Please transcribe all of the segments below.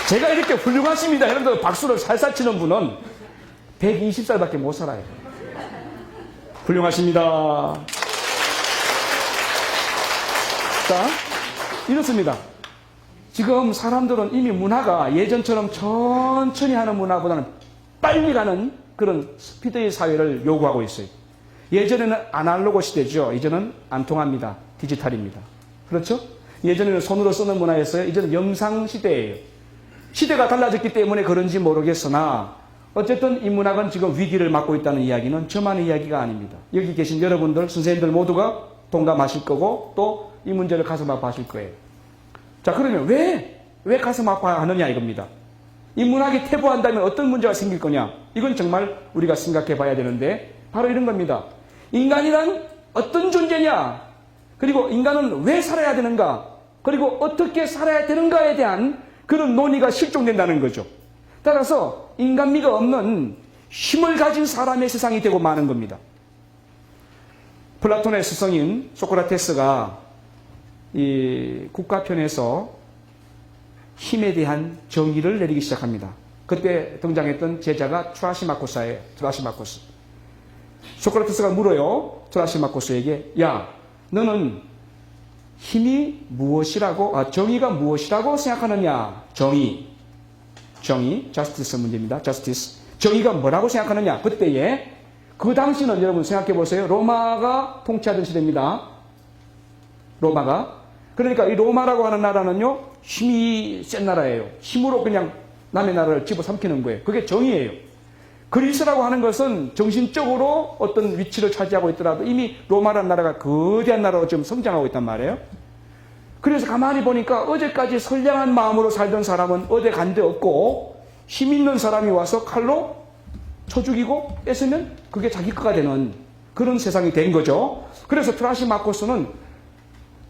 제가 이렇게 훌륭하십니다. 여러분들 박수를 살살 치는 분은 120살밖에 못 살아요. 훌륭하십니다. 자, 이렇습니다. 지금 사람들은 이미 문화가 예전처럼 천천히 하는 문화보다는 빨리 가는 그런 스피드의 사회를 요구하고 있어요. 예전에는 아날로그 시대죠. 이제는 안 통합니다. 디지털입니다. 그렇죠? 예전에는 손으로 쓰는 문화였어요. 이제는 영상 시대예요. 시대가 달라졌기 때문에 그런지 모르겠으나 어쨌든 이 문학은 지금 위기를 맞고 있다는 이야기는 저만의 이야기가 아닙니다. 여기 계신 여러분들, 선생님들 모두가 동감하실 거고 또 이 문제를 가슴 아파하실 거예요. 자, 그러면 왜 가슴 아파하느냐 이겁니다. 이 문학이 퇴보한다면 어떤 문제가 생길 거냐? 이건 정말 우리가 생각해 봐야 되는데 바로 이런 겁니다. 인간이란 어떤 존재냐? 그리고 인간은 왜 살아야 되는가? 그리고 어떻게 살아야 되는가에 대한 그런 논의가 실종된다는 거죠. 따라서 인간미가 없는 힘을 가진 사람의 세상이 되고 마는 겁니다. 플라톤의 스승인 소크라테스가 이 국가편에서 힘에 대한 정의를 내리기 시작합니다. 그때 등장했던 제자가 트라시마코스예요. 트라시마코스. 소크라테스가 물어요. 트라시마코스에게, 야, 너는 힘이 무엇이라고, 정의가 무엇이라고 생각하느냐? 정의, justice 문제입니다. justice. 정의가 뭐라고 생각하느냐? 그때에, 그 당시는 여러분 생각해 보세요. 로마가 통치하던 시대입니다. 로마가. 그러니까 이 로마라고 하는 나라는요, 힘이 센 나라예요. 힘으로 그냥 남의 나라를 집어삼키는 거예요. 그게 정의예요. 그리스라고 하는 것은 정신적으로 어떤 위치를 차지하고 있더라도 이미 로마라는 나라가 거대한 나라로 지금 성장하고 있단 말이에요. 그래서 가만히 보니까 어제까지 선량한 마음으로 살던 사람은 어디 간 데 없고 힘 있는 사람이 와서 칼로 쳐 죽이고 뺏으면 그게 자기 거가 되는 그런 세상이 된 거죠. 그래서 트라시마코스는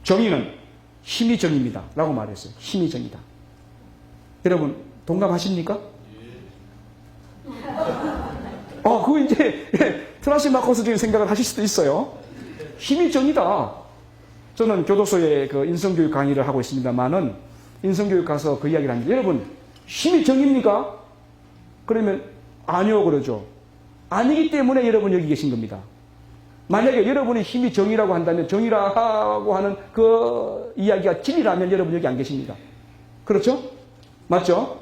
정의는 힘이 정입니다 라고 말했어요. 힘이 정이다. 여러분 동감하십니까? 그거 이제 트라시마코스적인 생각을 하실 수도 있어요. 힘이 정이다. 저는 교도소에 그 인성교육 강의를 하고 있습니다만은 인성교육 가서 그 이야기를 합니다. 여러분 힘이 정입니까? 그러면 아니요 그러죠. 아니기 때문에 여러분 여기 계신 겁니다. 만약에 여러분이 힘이 정의라고 한다면 정의라고 하는 그 이야기가 진리라면 여러분 여기 안 계십니다. 그렇죠? 맞죠?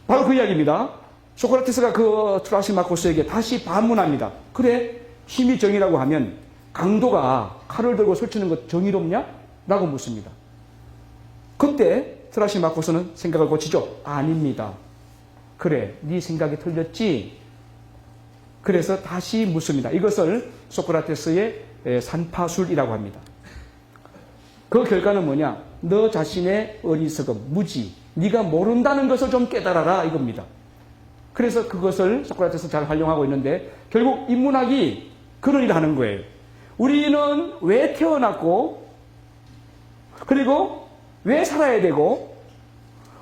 바로 그 이야기입니다. 소크라테스가 그 트라시마코스에게 다시 반문합니다. 그래, 힘이 정의라고 하면 강도가 칼을 들고 설치는 것 정의롭냐? 라고 묻습니다. 그때 트라시마코스는 생각을 고치죠. 아닙니다. 그래, 네 생각이 틀렸지? 그래서 다시 묻습니다. 이것을 소크라테스의 산파술이라고 합니다. 그 결과는 뭐냐? 너 자신의 어리석음, 무지, 네가 모른다는 것을 좀 깨달아라 이겁니다. 그래서 그것을 소크라테스 잘 활용하고 있는데 결국 인문학이 그런 일을 하는 거예요. 우리는 왜 태어났고 그리고 왜 살아야 되고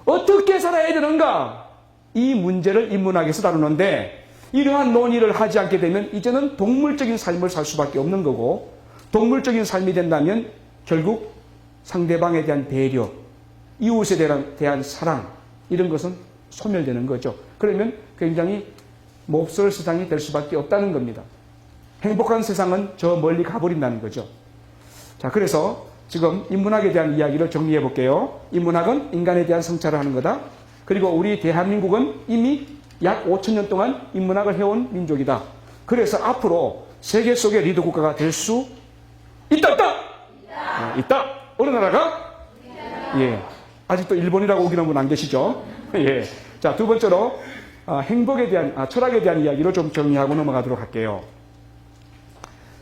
어떻게 살아야 되는가? 이 문제를 인문학에서 다루는데 이러한 논의를 하지 않게 되면 이제는 동물적인 삶을 살 수밖에 없는 거고 동물적인 삶이 된다면 결국 상대방에 대한 배려, 이웃에 대한 사랑 이런 것은 소멸되는 거죠. 그러면 굉장히 몹쓸 세상이 될 수밖에 없다는 겁니다. 행복한 세상은 저 멀리 가버린다는 거죠. 자, 그래서 지금 인문학에 대한 이야기를 정리해 볼게요. 인문학은 인간에 대한 성찰을 하는 거다. 그리고 우리 대한민국은 이미 약 5,000년 동안 인문학을 해온 민족이다. 그래서 앞으로 세계 속의 리더 국가가 될 수 있다. 있다. 어느 나라가? 예. 아직도 일본이라고 우기는 분 안 계시죠? 예. 자, 두 번째로 행복에 대한 철학에 대한 이야기를 좀 정리하고 넘어가도록 할게요.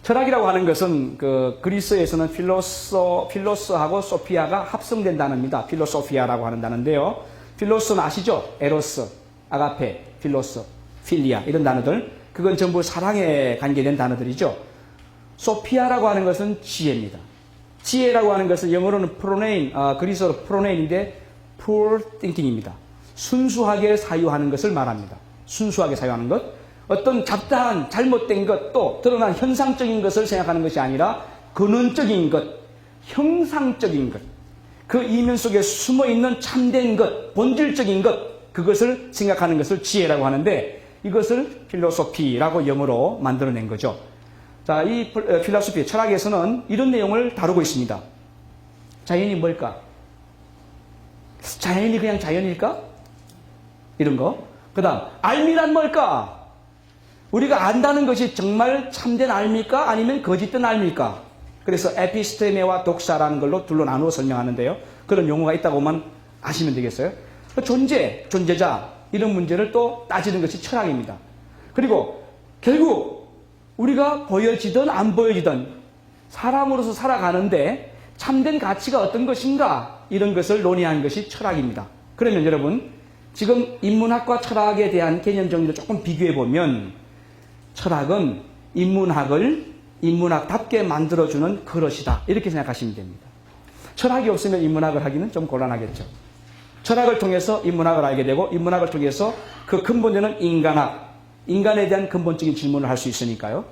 철학이라고 하는 것은 그 그리스에서는 필로스하고 소피아가 합성된 단어입니다. 필로소피아라고 하는 단어인데요. 필로스는 아시죠? 에로스, 아가페, 필로스, 필리아 이런 단어들. 그건 전부 사랑에 관계된 단어들이죠. 소피아라고 하는 것은 지혜입니다. 지혜라고 하는 것은 영어로는 프로네인, 그리스어로 프로네인인데 poor thinking입니다. 순수하게 사유하는 것을 말합니다. 순수하게 사유하는 것. 어떤 잡다한 잘못된 것 또 드러난 현상적인 것을 생각하는 것이 아니라 근원적인 것, 형상적인 것. 그 이면 속에 숨어 있는 참된 것, 본질적인 것, 그것을 생각하는 것을 지혜라고 하는데 이것을 필로소피라고 영어로 만들어낸 거죠. 자, 이 필로소피 철학에서는 이런 내용을 다루고 있습니다. 자연이 뭘까? 자연이 그냥 자연일까? 이런 거. 그 다음, 알미란 뭘까? 우리가 안다는 것이 정말 참된 알미일까? 아니면 거짓된 알미일까? 그래서 에피스테메와 독사라는 걸로 둘로 나누어 설명하는데요. 그런 용어가 있다고만 아시면 되겠어요. 존재, 존재자, 이런 문제를 또 따지는 것이 철학입니다. 그리고 결국 우리가 보여지든 안 보여지든 사람으로서 살아가는데 참된 가치가 어떤 것인가, 이런 것을 논의하는 것이 철학입니다. 그러면 여러분, 지금 인문학과 철학에 대한 개념 정리를 조금 비교해 보면 철학은 인문학을 인문학답게 만들어주는 그릇이다, 이렇게 생각하시면 됩니다. 철학이 없으면 인문학을 하기는 좀 곤란하겠죠. 철학을 통해서 인문학을 알게 되고 인문학을 통해서 그 근본되는 인간학, 인간에 대한 근본적인 질문을 할 수 있으니까요.